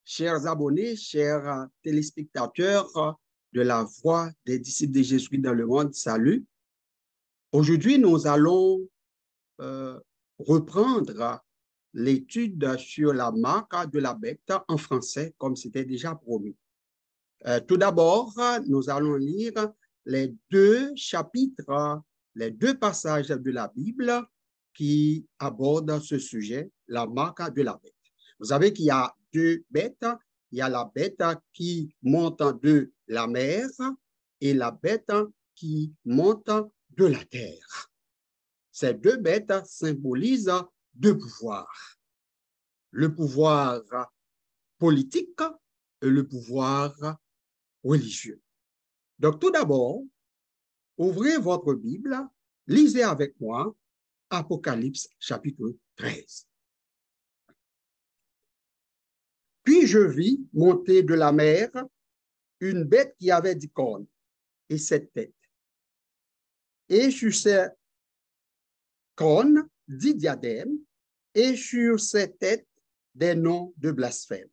chers abonnés, chers téléspectateurs de la Voix des disciples de Jésus dans le monde, salut. Aujourd'hui, nous allons reprendre l'étude sur la marque de la bête en français, comme c'était déjà promis. Tout d'abord, nous allons lire les deux chapitres, les deux passages de la Bible qui abordent ce sujet, la marque de la bête. Vous savez qu'il y a deux bêtes. Il y a la bête qui monte de la mer et la bête qui monte de la terre. Ces deux bêtes symbolisent deux pouvoirs. Le pouvoir politique et le pouvoir religieux. Donc, tout d'abord, ouvrez votre Bible, lisez avec moi Apocalypse chapitre 13. Puis je vis monter de la mer une bête qui avait 10 cornes et 7 têtes. Et sur ces cornes, 10 diadèmes, et sur ses têtes, des noms de blasphème.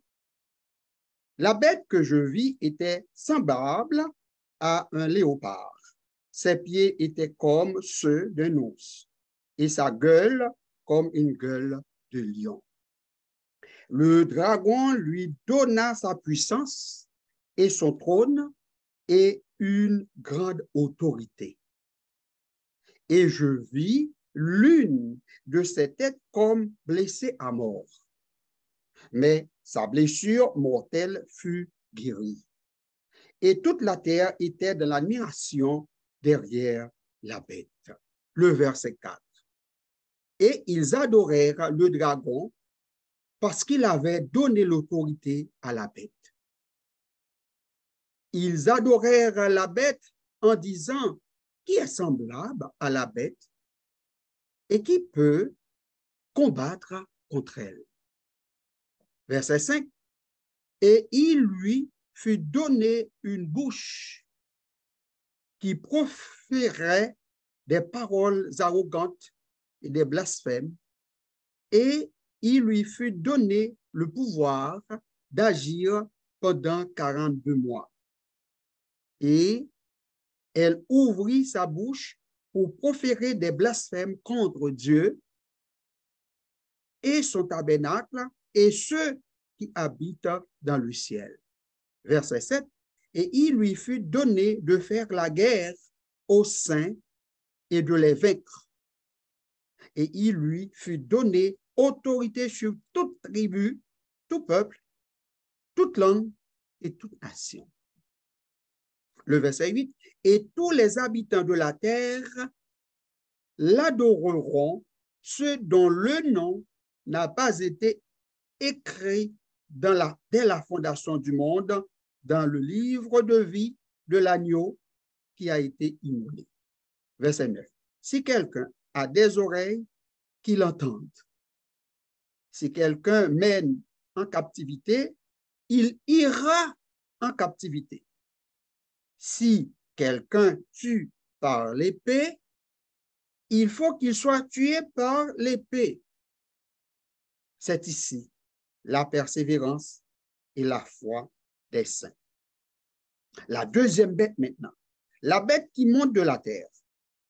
La bête que je vis était semblable à un léopard. Ses pieds étaient comme ceux d'un ours, et sa gueule comme une gueule de lion. Le dragon lui donna sa puissance et son trône et une grande autorité. Et je vis l'une de ses têtes comme blessée à mort. Mais sa blessure mortelle fut guérie. Et toute la terre était dans l'admiration derrière la bête. Le verset 4. Et ils adorèrent le dragon parce qu'il avait donné l'autorité à la bête. Ils adorèrent la bête en disant, qui est semblable à la bête et qui peut combattre contre elle. Verset 5. Et il lui fut donné une bouche qui proférait des paroles arrogantes et des blasphèmes, et il lui fut donné le pouvoir d'agir pendant 42 mois. Et elle ouvrit sa bouche pour proférer des blasphèmes contre Dieu et son tabernacle et ceux qui habitent dans le ciel. Verset 7. Et il lui fut donné de faire la guerre aux saints et de les vaincre. Et il lui fut donné autorité sur toute tribu, tout peuple, toute langue et toute nation. Le verset 8. Et tous les habitants de la terre l'adoreront, ceux dont le nom n'a pas été écrit dès la fondation du monde, dans le livre de vie de l'agneau qui a été immolé. Verset 9. Si quelqu'un a des oreilles, qu'il entende. Si quelqu'un mène en captivité, il ira en captivité. Si quelqu'un tue par l'épée, il faut qu'il soit tué par l'épée. C'est ici la persévérance et la foi des saints. La deuxième bête maintenant, la bête qui monte de la terre.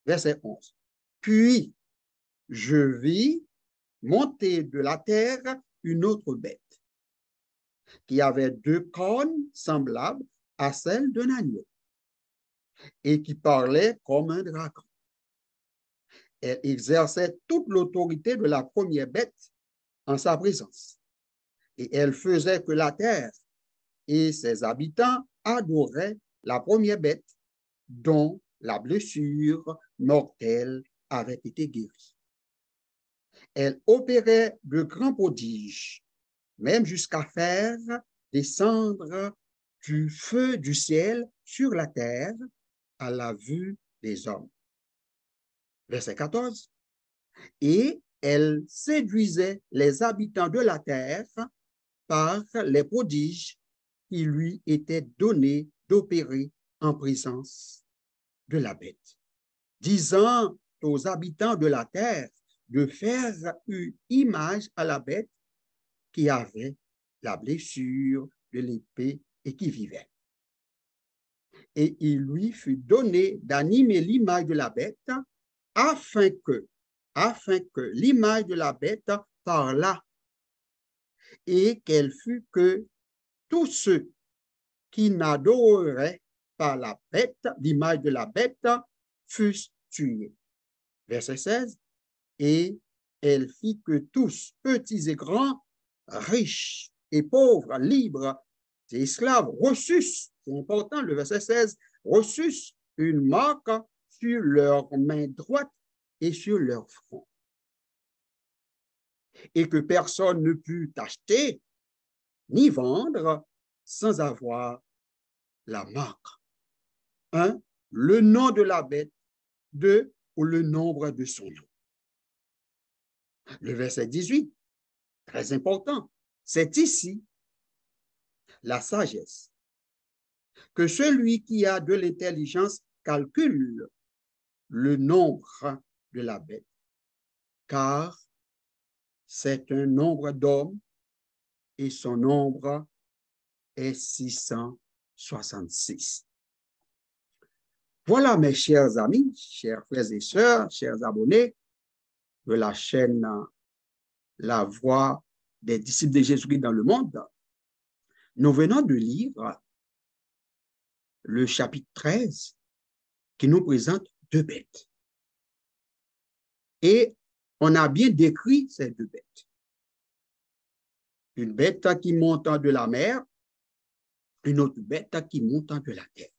Verset 11. Puis je vis monter de la terre une autre bête qui avait 2 cornes semblables à celles d'un agneau et qui parlait comme un dragon. Elle exerçait toute l'autorité de la première bête en sa présence. Et elle faisait que la terre et ses habitants adoraient la première bête dont la blessure mortelle avait été guérie. Elle opérait de grands prodiges, même jusqu'à faire descendre du feu du ciel sur la terre à la vue des hommes. Verset 14. Et elle séduisait les habitants de la terre par les prodiges qui lui étaient donnés d'opérer en présence de la bête, disant aux habitants de la terre de faire une image à la bête qui avait la blessure de l'épée et qui vivait. Et il lui fut donné d'animer l'image de la bête afin que l'image de la bête parlât et qu'elle fût que tous ceux qui n'adoreraient pas la bête, l'image de la bête, fussent tués. Verset 16. Et elle fit que tous, petits et grands, riches et pauvres, libres et esclaves, reçussent, c'est important, le verset 16, reçussent une marque sur leur main droite et sur leur front. Et que personne ne put acheter ni vendre sans avoir la marque. 1. Le nom de la bête. 2. Ou le nombre de son nom. Le verset 18, très important, c'est ici la sagesse. Que celui qui a de l'intelligence calcule le nombre de la bête, car c'est un nombre d'hommes et son nombre est 666. Voilà, mes chers amis, chers frères et sœurs, chers abonnés de la chaîne La Voix des disciples de Jésus-Christ dans le monde. Nous venons de lire le chapitre 13 qui nous présente deux bêtes. Et on a bien décrit ces deux bêtes. Une bête qui monte de la mer, une autre bête qui monte de la terre.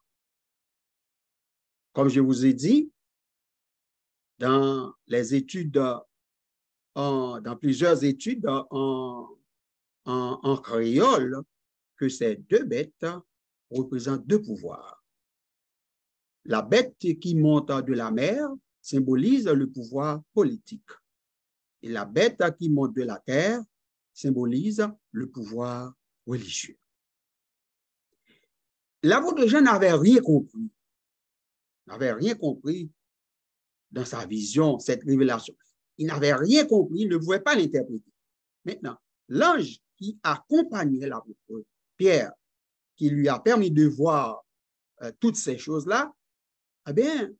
Comme je vous ai dit, dans les études, dans plusieurs études en créole, que ces deux bêtes représentent deux pouvoirs. La bête qui monte de la mer symbolise le pouvoir politique. Et la bête qui monte de la terre symbolise le pouvoir religieux. L'apôtre Jean n'avait rien compris. N'avait rien compris dans sa vision, cette révélation. Il n'avait rien compris, il ne pouvait pas l'interpréter. Maintenant, l'ange qui accompagnait l'apôtre Pierre, qui lui a permis de voir toutes ces choses-là, eh bien,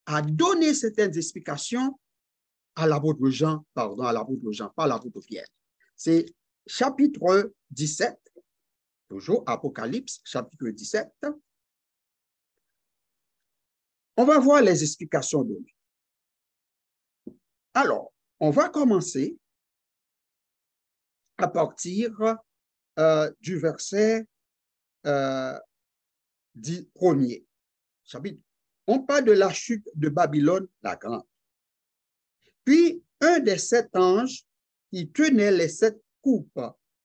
a donné certaines explications à l'apôtre Jean, pas l'apôtre Pierre. C'est chapitre 17, toujours Apocalypse, chapitre 17. On va voir les explications de lui. Alors, on va commencer à partir du verset 1er. Chapitre. On parle de la chute de Babylone la Grande. Puis, un des 7 anges qui tenait les 7 coupes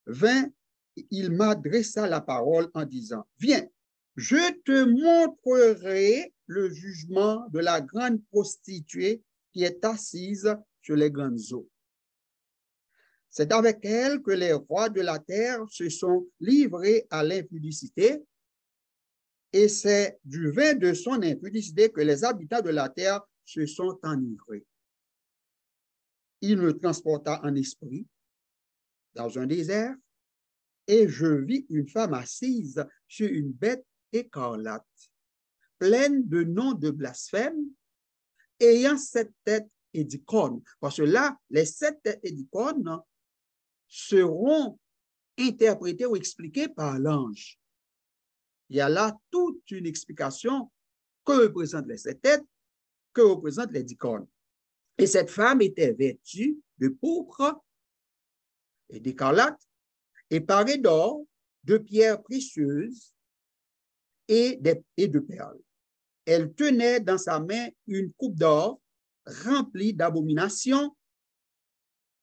vint, il m'adressa la parole en disant, viens, je te montrerai le jugement de la grande prostituée qui est assise sur les grandes eaux. C'est avec elle que les rois de la terre se sont livrés à l'impudicité, et c'est du vin de son impudicité que les habitants de la terre se sont enivrés. Il me transporta en esprit dans un désert, et je vis une femme assise sur une bête écarlate, pleine de noms de blasphème, ayant 7 têtes et 10 cornes. Parce que là, les 7 têtes et 10 cornes seront interprétées ou expliquées par l'ange. Il y a là toute une explication que représentent les 7 têtes, que représentent les 10 cornes. Et cette femme était vêtue de pourpre et d'écarlate, et parée d'or, de pierres précieuses et de perles. Elle tenait dans sa main une coupe d'or remplie d'abominations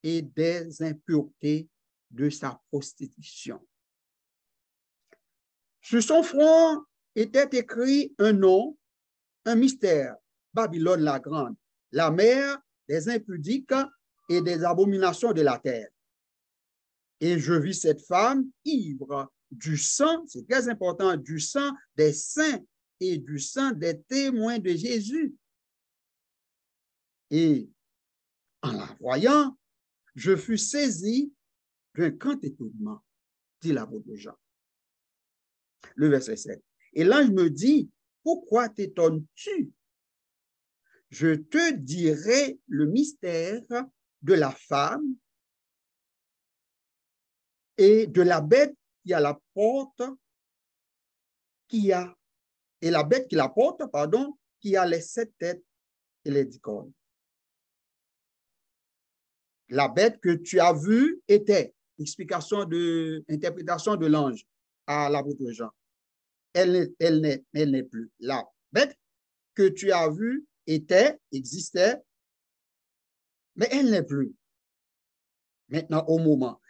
et des impuretés de sa prostitution. Sur son front était écrit un nom, un mystère, Babylone la Grande, la mère des impudiques et des abominations de la terre. Et je vis cette femme ivre du sang, c'est très important, du sang des saints et du sang des témoins de Jésus. Et en la voyant, je fus saisi d'un grand étonnement, dit l'apôtre Jean. Le verset 7. Et l'ange me dit, pourquoi t'étonnes-tu? Je te dirai le mystère de la femme et de la bête qui a la porte, et la bête qui la porte, pardon, qui a les 7 têtes et les 10 cornes. La bête que tu as vue était, interprétation de l'ange à l'apôtre Jean. Elle n'est plus. La bête que tu as vue existait, mais elle n'est plus. Maintenant, au moment,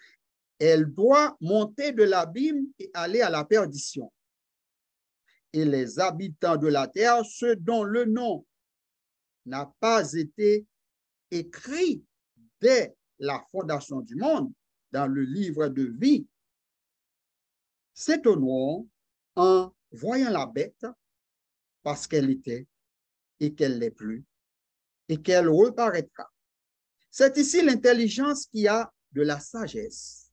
elle doit monter de l'abîme et aller à la perdition. Et les habitants de la terre, ceux dont le nom n'a pas été écrit dès la fondation du monde dans le livre de vie, s'étonneront en voyant la bête parce qu'elle était et qu'elle n'est plus et qu'elle reparaîtra. C'est ici l'intelligence qui a de la sagesse.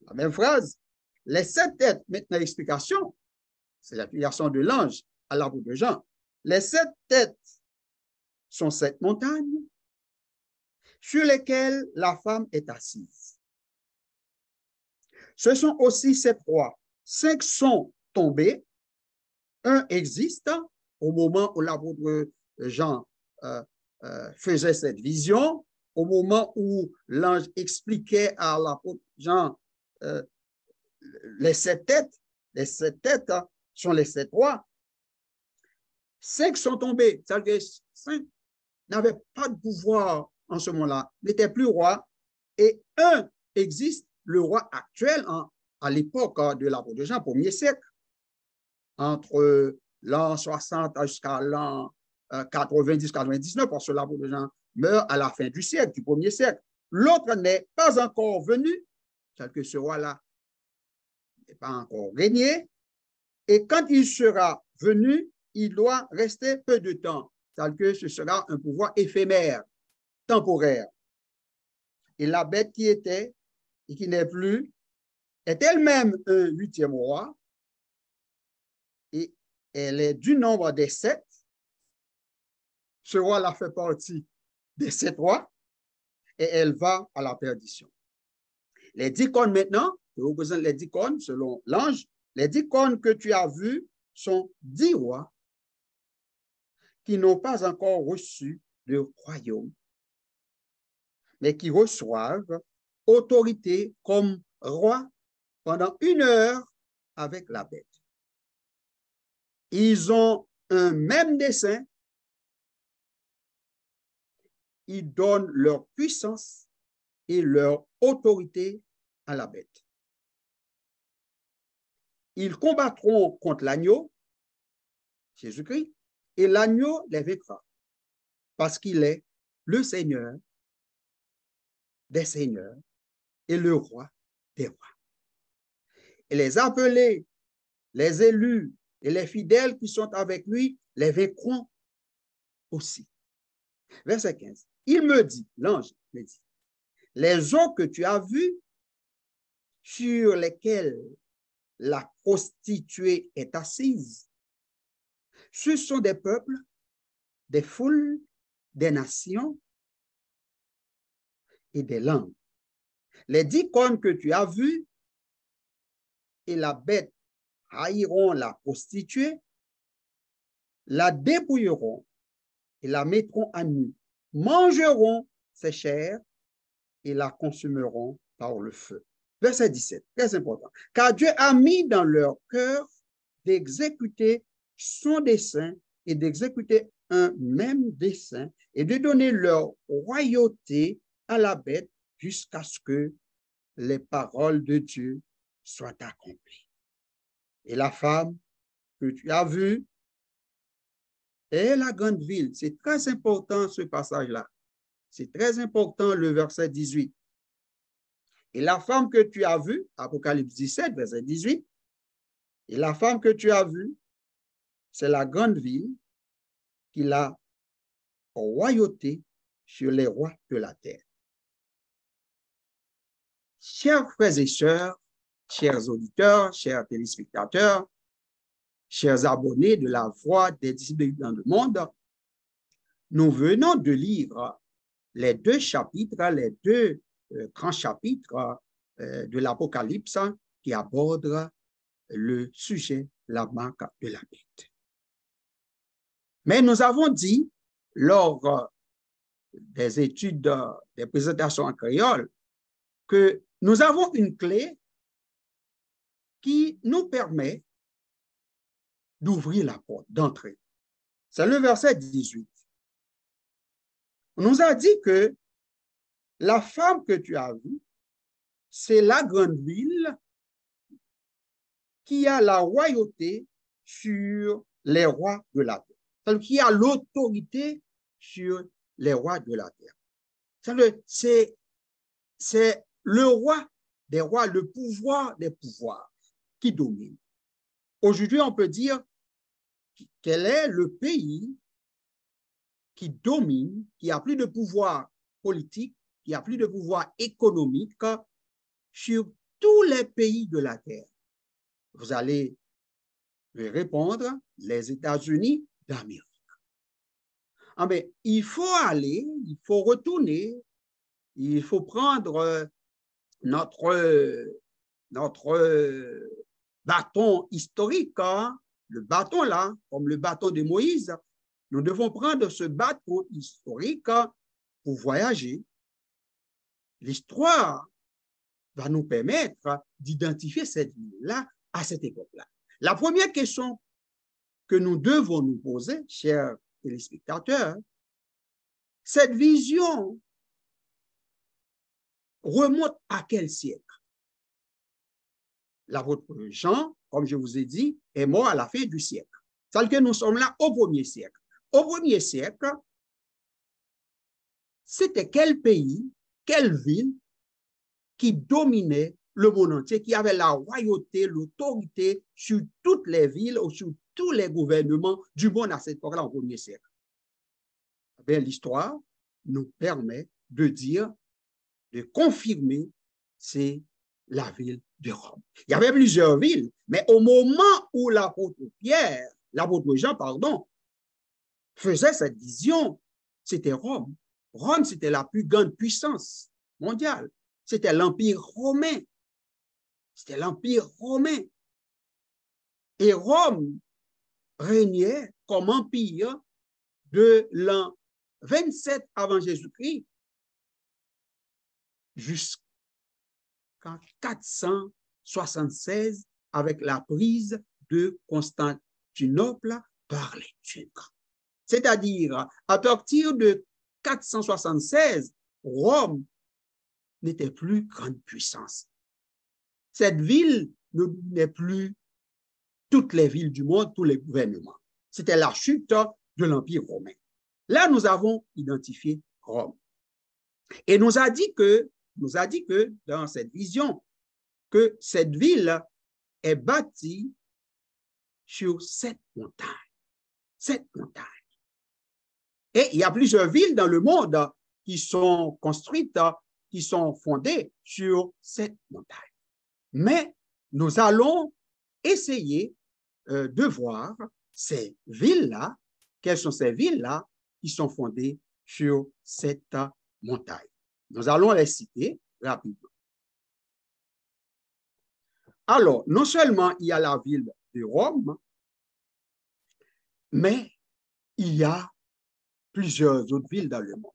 La même phrase, les 7 têtes, maintenant explication, c'est l'appellation de l'ange à l'apôtre Jean. Les 7 têtes sont 7 montagnes sur lesquelles la femme est assise. Ce sont aussi 7 rois. 5 sont tombés, un existe au moment où l'apôtre Jean faisait cette vision, au moment où l'ange expliquait à l'apôtre Jean les 7 têtes. Les 7 têtes sont les 7 rois. 5 sont tombés. C'est-à-dire que 5 n'avaient pas de pouvoir en ce moment-là, n'étaient plus rois. Et un existe, le roi actuel à l'époque de l'apôtre Jean, 1er siècle, entre l'an 60 jusqu'à l'an 90-99, parce que l'apôtre Jean meurt à la fin du siècle, du 1er siècle. L'autre n'est pas encore venu, c'est-à-dire que ce roi-là n'est pas encore régné, et quand il sera venu, il doit rester peu de temps, c'est-à-dire que ce sera un pouvoir éphémère, temporaire. Et la bête qui était et qui n'est plus est elle-même un 8e roi, et elle est du nombre des 7. Ce roi-là fait partie des 7 rois, et elle va à la perdition. Les 10 cornes maintenant, que représentent les 10 cornes selon l'ange, les 10 cornes que tu as vues sont 10 rois qui n'ont pas encore reçu de royaume, mais qui reçoivent autorité comme roi pendant 1 heure avec la bête. Ils ont un même dessein. Ils donnent leur puissance et leur autorité à la bête. Ils combattront contre l'agneau, Jésus-Christ, et l'agneau les vaincra, parce qu'il est le Seigneur des seigneurs et le roi des rois. Et les appelés, les élus et les fidèles qui sont avec lui les vaincront aussi. Verset 15. Il me dit, l'ange me dit, les eaux que tu as vues, sur lesquelles la prostituée est assise, ce sont des peuples, des foules, des nations et des langues. Les 10 cornes que tu as vues et la bête haïront la prostituée, la dépouilleront et la mettront à nu, mangeront ses chairs et la consumeront par le feu. Verset 17, très important. Car Dieu a mis dans leur cœur d'exécuter son dessein et d'exécuter un même dessein et de donner leur royauté à la bête jusqu'à ce que les paroles de Dieu soient accomplies. Et la femme que tu as vue est la grande ville. C'est très important ce passage-là. C'est très important le verset 18. Et la femme que tu as vue, Apocalypse 17, verset 18, et la femme que tu as vue, c'est la grande ville qui a royauté sur les rois de la terre. Chers frères et sœurs, chers auditeurs, chers téléspectateurs, chers abonnés de la Voix des disciples dans le monde, nous venons de lire les deux chapitres, les deux grands chapitres de l'Apocalypse qui abordent le sujet, la marque de la bête. Mais nous avons dit, lors des études, des présentations en créole, que nous avons une clé qui nous permet d'ouvrir la porte, d'entrer. C'est le verset 18. On nous a dit que la femme que tu as vue, c'est la grande ville qui a la royauté sur les rois de la terre. C'est-à-dire qui a l'autorité sur les rois de la terre. C'est le roi des rois, le pouvoir des pouvoirs qui domine. Aujourd'hui, on peut dire quel est le pays qui domine, qui a plus de pouvoir politique, qui a plus de pouvoir économique sur tous les pays de la terre. Vous allez me répondre, les États-Unis d'Amérique. Ah ben, il faut aller, il faut retourner, il faut prendre notre bâton historique, le bâton là, comme le bâton de Moïse. Nous devons prendre ce bâton historique pour voyager. L'histoire va nous permettre d'identifier cette ville-là à cette époque-là. La première question que nous devons nous poser, chers téléspectateurs, cette vision remonte à quel siècle? L'apôtre Jean, comme je vous ai dit, est mort à la fin du siècle. C'est-à-dire que nous sommes là au premier siècle. Au premier siècle, c'était quel pays, quelle ville qui dominait le monde entier, qui avait la royauté, l'autorité sur toutes les villes ou sur tous les gouvernements du monde à cette époque-là, au premier siècle? L'histoire nous permet de dire, de confirmer, c'est la ville de Rome. Il y avait plusieurs villes, mais au moment où l'apôtre Jean, faisait cette vision, c'était Rome. Rome, c'était la plus grande puissance mondiale. C'était l'Empire romain. C'était l'Empire romain. Et Rome régnait comme empire de l'an 27 avant Jésus-Christ jusqu'à 476 avec la prise de Constantinople par les Turcs. C'est-à-dire, à partir de 476, Rome n'était plus grande puissance. Cette ville n'est plus toutes les villes du monde, tous les gouvernements. C'était la chute de l'Empire romain. Là, nous avons identifié Rome. Et nous a dit que dans cette vision, que cette ville est bâtie sur 7 montagnes. 7 montagnes. Et il y a plusieurs villes dans le monde qui sont construites, qui sont fondées sur 7 montagnes. Mais nous allons essayer de voir ces villes-là, quelles sont ces villes-là qui sont fondées sur cette montagne. Nous allons les citer rapidement. Alors, non seulement il y a la ville de Rome, mais il y a plusieurs autres villes dans le monde.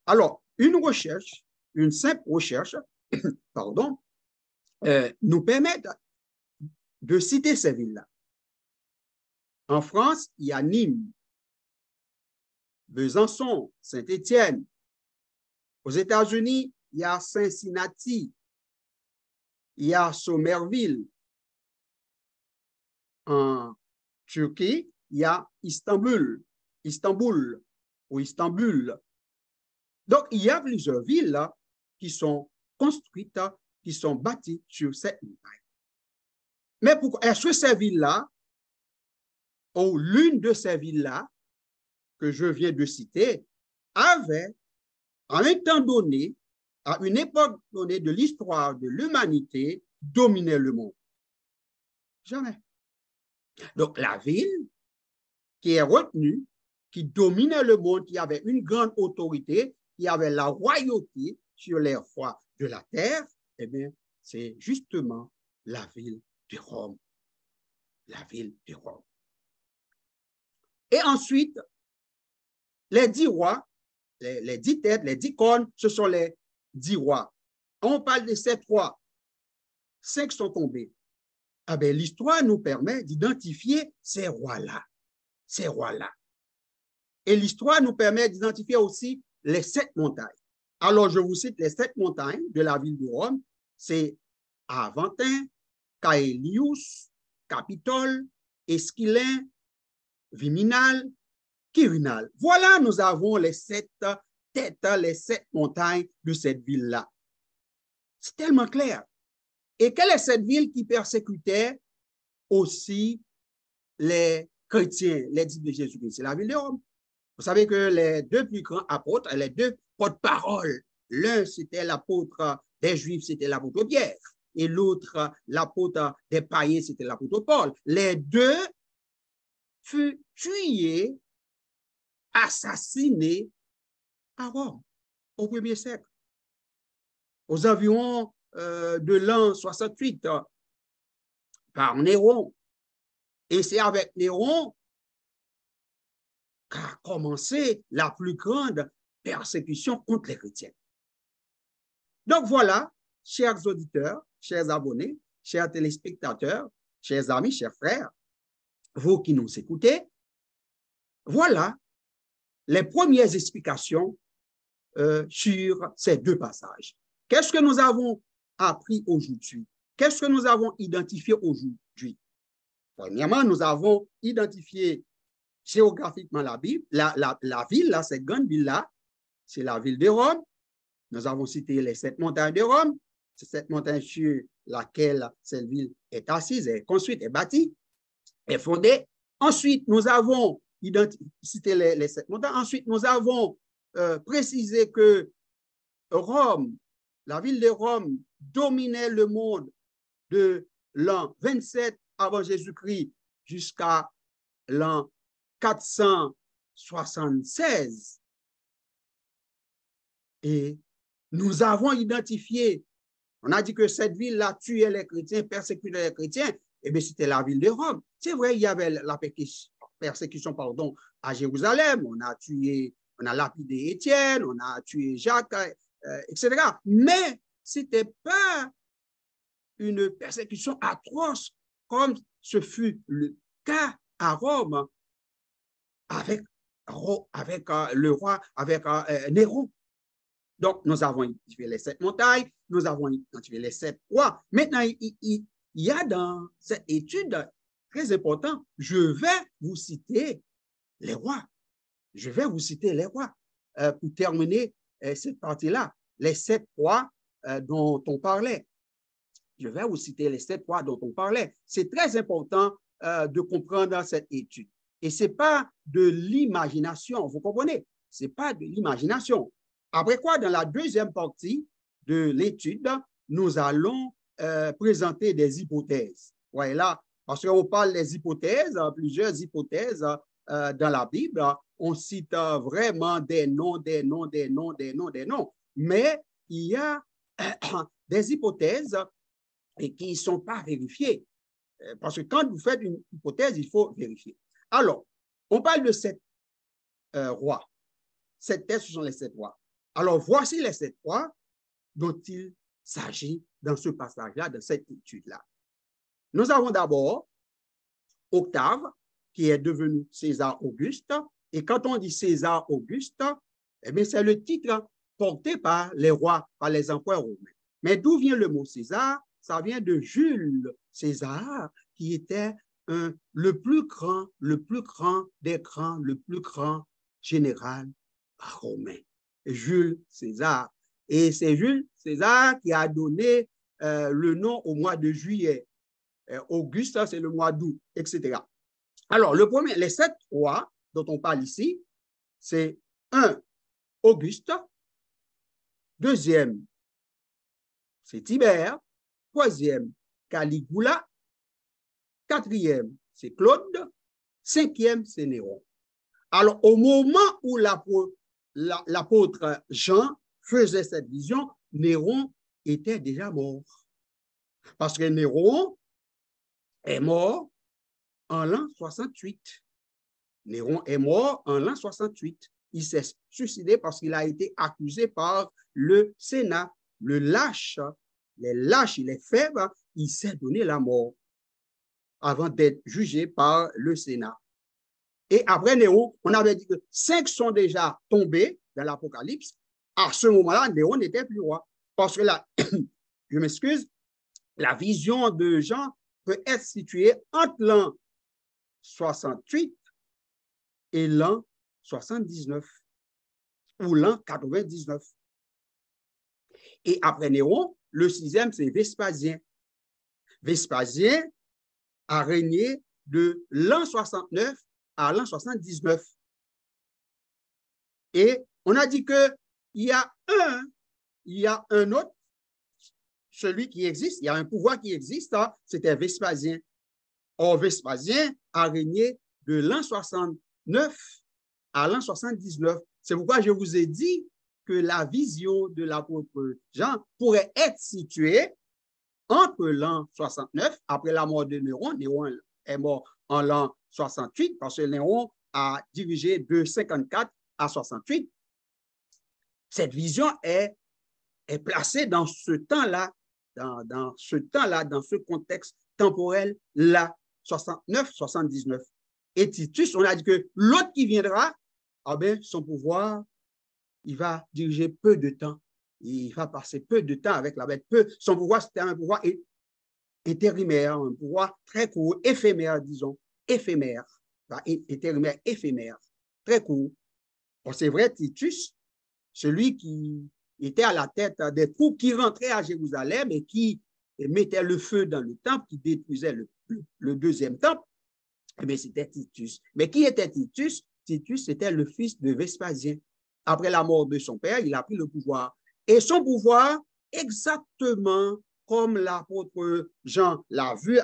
Alors, une simple recherche, pardon, nous permet de citer ces villes-là. En France, il y a Nîmes, Besançon, Saint-Étienne. Aux États-Unis, il y a Cincinnati, il y a Somerville. En Turquie, il y a Istanbul. Donc, il y a plusieurs villes là, qui sont construites, qui sont bâties sur cette montagne. Mais est-ce que ces villes-là, ou l'une de ces villes-là que je viens de citer, avait, à un temps donné, à une époque donnée de l'histoire de l'humanité, dominait le monde? Jamais. Donc, la ville qui est retenue, qui dominait le monde, qui avait une grande autorité, qui avait la royauté sur les rois de la terre, eh bien, c'est justement la ville de Rome. La ville de Rome. Et ensuite, les 10 rois, les 10 têtes, les 10 cornes, ce sont les 10 rois. On parle de 7 rois. 5 sont tombés. Ah ben, l'histoire nous permet d'identifier ces rois-là. Ces rois-là. Et l'histoire nous permet d'identifier aussi les 7 montagnes. Alors, je vous cite les 7 montagnes de la ville de Rome. C'est Aventin, Caelius, Capitole, Esquilin, Viminal, Quirinal. Voilà, nous avons les 7 têtes, les 7 montagnes de cette ville-là. C'est tellement clair. Et quelle est cette ville qui persécutait aussi les chrétiens, les disciples de Jésus-Christ? C'est la ville de Rome. Vous savez que les 2 plus grands apôtres, les 2 porte-parole, l'un c'était l'apôtre des Juifs, c'était l'apôtre Pierre, et l'autre, l'apôtre des païens, c'était l'apôtre Paul. Les 2 furent tués, assassinés à Rome au 1er siècle, aux environs de l'an 68 par Néron. Et c'est avec Néron qu'a commencé la plus grande persécution contre les chrétiens. Donc voilà, chers auditeurs, chers abonnés, chers téléspectateurs, chers amis, chers frères, vous qui nous écoutez, voilà les premières explications sur ces 2 passages. Qu'est-ce que nous avons appris aujourd'hui? Qu'est-ce que nous avons identifié aujourd'hui? Premièrement, nous avons identifié géographiquement la ville, là, cette grande ville-là, c'est la ville de Rome. Nous avons cité les 7 montagnes de Rome. C'est cette montagne sur laquelle cette ville est assise, est construite, est bâtie, est fondée. Ensuite, nous avons cité les 7 montagnes. Ensuite, nous avons précisé que Rome, la ville de Rome, dominait le monde de l'an 27 avant Jésus-Christ jusqu'à l'an 476. Et nous avons identifié, on a dit que cette ville-là tuait les chrétiens, persécutait les chrétiens, et bien c'était la ville de Rome. C'est vrai, il y avait la persécution à Jérusalem, on a lapidé Étienne, on a tué Jacques, etc. Mais ce n'était pas une persécution atroce comme ce fut le cas à Rome avec le roi, avec Néron. Donc, nous avons identifié les 7 montagnes, nous avons identifié les 7 rois. Maintenant, il y a dans cette étude très important, je vais vous citer les rois. Je vais vous citer les rois pour terminer cette partie-là, les 7 rois dont on parlait. Je vais vous citer les 7 rois dont on parlait. C'est très important de comprendre cette étude. Et ce n'est pas de l'imagination, vous comprenez? Ce n'est pas de l'imagination. Après quoi, dans la deuxième partie de l'étude, nous allons présenter des hypothèses. Voilà, parce qu'on parle des hypothèses, plusieurs hypothèses dans la Bible. On cite vraiment des noms. Mais il y a des hypothèses qui ne sont pas vérifiées. Parce que quand vous faites une hypothèse, il faut vérifier. Alors, on parle de 7 rois. 7 têtes, ce sont les 7 rois. Alors, voici les 7 rois dont il s'agit dans ce passage-là, dans cette étude-là. Nous avons d'abord Octave, qui est devenu César Auguste. Et quand on dit César Auguste, eh bien, c'est le titre porté par les rois, par les empereurs romains. Mais d'où vient le mot César? Ça vient de Jules César, qui était le plus grand des grands, le plus grand général romain. Jules César. Et c'est Jules César qui a donné le nom au mois de juillet. Auguste, c'est le mois d'août, etc. Alors, les 7 rois dont on parle ici, c'est 1, Auguste, 2e, c'est Tibère. Troisième, Caligula. Quatrième, c'est Claude. Cinquième, c'est Néron. Alors, au moment où l'apôtre Jean faisait cette vision, Néron était déjà mort. Parce que Néron est mort en l'an 68. Néron est mort en l'an 68. Il s'est suicidé parce qu'il a été accusé par le Sénat. Le lâche, les lâches, les faibles, il s'est donné la mort avant d'être jugé par le Sénat. Et après Néron, on avait dit que 5 sont déjà tombés dans l'Apocalypse. À ce moment-là, Néron n'était plus roi. Parce que là, je m'excuse, la vision de Jean peut être située entre l'an 68 et l'an 79 ou l'an 99. Et après Néron, le 6e, c'est Vespasien. Vespasien a régné de l'an 69 à l'an 79. Et on a dit qu'il y a un autre, celui qui existe, il y a un pouvoir qui existe, hein, c'était Vespasien. Or, Vespasien a régné de l'an 69 à l'an 79. C'est pourquoi je vous ai dit que la vision de l'apôtre Jean pourrait être située entre l'an 69, après la mort de Néron. Néron est mort en l'an 68 parce que Néron a dirigé de 54 à 68. Cette vision est placée dans ce temps-là, dans ce contexte temporel-là, 69-79. Et Titus, on a dit que l'autre qui viendra, ah ben, son pouvoir, il va diriger peu de temps. Il va passer peu de temps avec la bête. Son pouvoir, c'était un pouvoir intérimaire, un pouvoir très court, éphémère, disons, éphémère, intérimaire, éphémère, très court. Bon, c'est vrai, Titus, celui qui était à la tête des troupes qui rentraient à Jérusalem et qui mettait le feu dans le temple, qui détruisait le deuxième temple, mais c'était Titus. Mais qui était Titus? Titus était le fils de Vespasien. Après la mort de son père, il a pris le pouvoir. Et son pouvoir, exactement comme l'apôtre Jean l'a vu,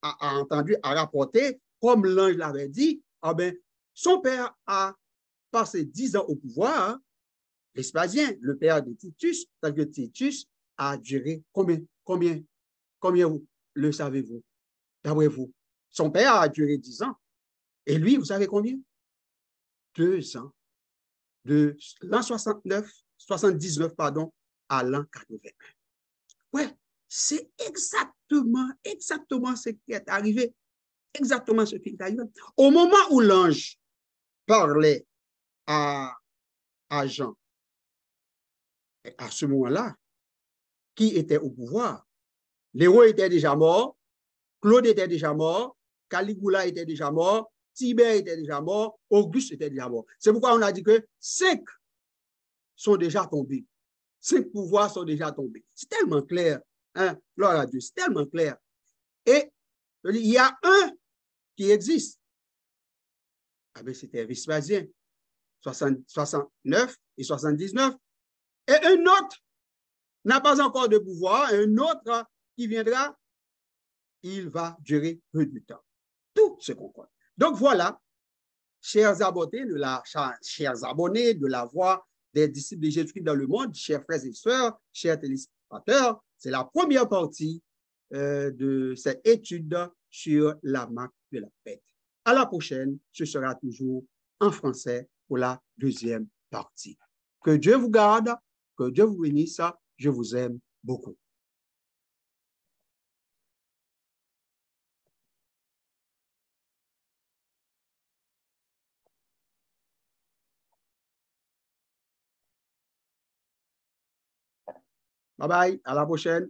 a entendu, a rapporté, comme l'ange l'avait dit, ah ben, son père a passé 10 ans au pouvoir, Vespasien, le père de Titus, parce que Titus a duré combien vous le savez-vous, d'après vous? Son père a duré 10 ans. Et lui, vous savez combien? 2 ans. De l'an 79, pardon, à l'an 81. Ouais, c'est exactement ce qui est arrivé. Exactement ce qui est arrivé. Au moment où l'ange parlait à Jean, à ce moment-là, qui était au pouvoir? Néron était déjà mort, Claude était déjà mort, Caligula était déjà mort, Tibère était déjà mort, Auguste était déjà mort. C'est pourquoi on a dit que 5 sont déjà tombés. 5 pouvoirs sont déjà tombés. C'est tellement clair. Hein? Gloire à Dieu, c'est tellement clair. Et il y a un qui existe. Ah ben, c'était Vespasien, 69 et 79. Et un autre n'a pas encore de pouvoir. Un autre qui viendra, il va durer peu de temps. Tout se concorde. Donc voilà, chers abonnés de la voix des disciples de Jésus-Christ dans le monde, chers frères et sœurs, chers téléspectateurs, c'est la première partie de cette étude sur la marque de la bête. À la prochaine, ce sera toujours en français pour la deuxième partie. Que Dieu vous garde, que Dieu vous bénisse, je vous aime beaucoup. Bye bye, à la prochaine.